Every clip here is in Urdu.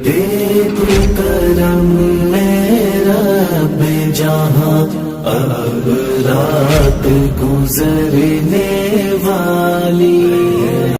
دے تو کرم میرا بے جہاں اب رات گزرنے والی ہے۔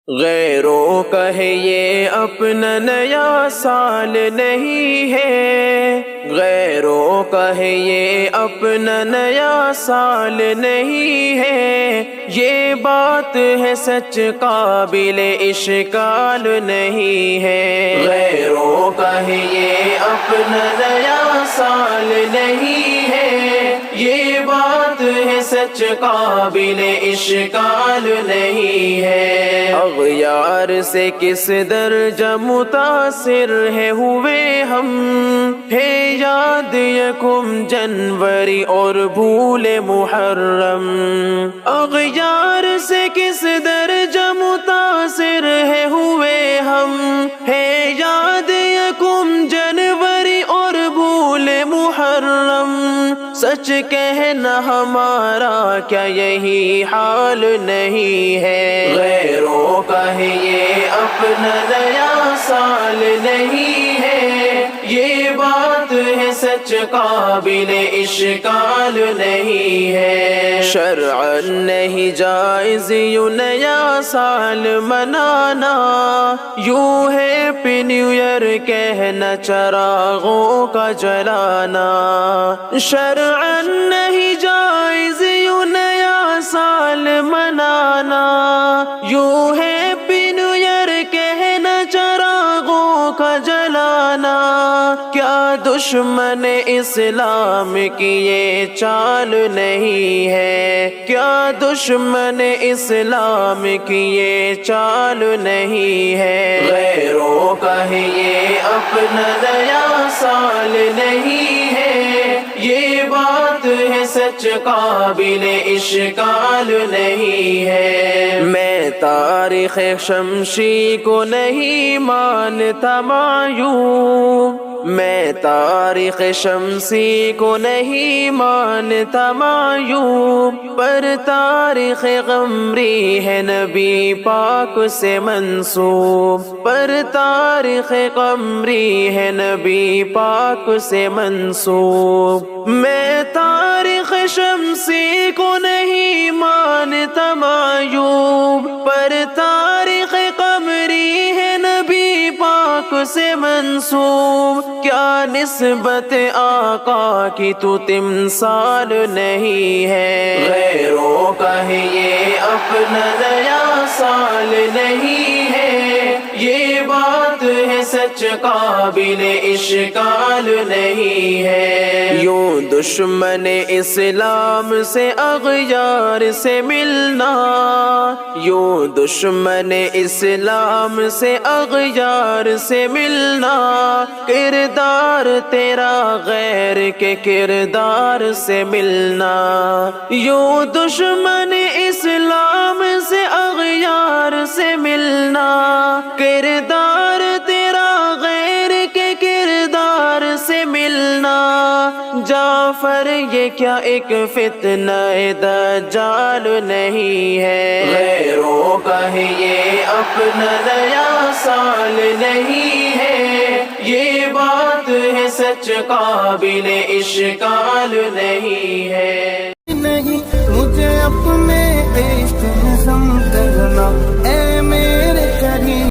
غیروں کا ہے یہ اپنا نیا سال نہیں ہے، غیروں کا ہے یہ اپنا نیا سال نہیں ہے، یہ بات ہے سچ قابل اشکال نہیں ہے۔ غیروں کا ہے یہ اپنا نیا سال نہیں ہے، یہ بات ہے سچ قابل اشکال نہیں ہے۔ اغیار سے کس درجہ متاثر ہے ہوئے ہم، ہے یاد یکم جنوری اور بھول محرم۔ اغیار سے کس درجہ متاثر ہے ہوئے ہم، ہے یاد یکم جنوری اور بھول محرم۔ سچ کہنا ہمارا کیا یہی حال نہیں ہے؟ غیروں کا ہے یہ اپنا نیا سال نہیں ہے، یہ بات ہے سچ قابل اشکال نہیں ہے۔ شرعاً نہیں جائز یوں نیا سال منانا، یوں ہے ہیپی نیو ایئر کہنا چراغوں کا جلانا۔ شرعاً نہیں جائز یوں نیا سال منانا، یوں ہیپی نیو ایئر کہنا چراغوں کا جلانا۔ کیا دشمن اسلام کی یہ چال نہیں ہے؟ کیا دشمن اسلام کی یہ چال نہیں ہے؟ غیروں کا ہے یہ اپنا نیا سال نہیں ہے، یہ بات ہے سچ قابل اشکال نہیں ہے۔ میں تاریخ شمشی کو نہیں مانتا معیوب، میں تاریخ شمسی کو نہیں مانتا معیوب، پر تاریخ قمری ہے نبی پاک سے منسوب، پر تاریخ قمری ہے نبی پاک سے منسوب۔ میں تاریخ شمسی کو نہیں مانتا معیوب، پر تاریخ قمری ہے نبی پاک سے منسوب۔ کیا نسبت آقا کی تو تمثال نہیں ہے؟ غیروں کا ہے یہ اپنا نیا سال نہیں ہے، یہ بات ہے سچ قابل اشکال نہیں ہے۔ یوں دشمن اسلام سے اغیار سے ملنا، یوں دشمن اسلام سے اغیار سے ملنا، کردار تیرا غیر کے کردار سے ملنا۔ یوں دشمن اسلام سے اغیار سے ملنا، کردار تیرا غیر کے کردار سے ملنا۔ جعفر یہ کیا ایک فتنہ دجال نہیں ہے؟ غیروں کا ہے یہ اپنا نیا سال نہیں ہے، یہ بات ہے سچ قابل اشکال نہیں ہے۔ نہیں مجھے اپنے عشق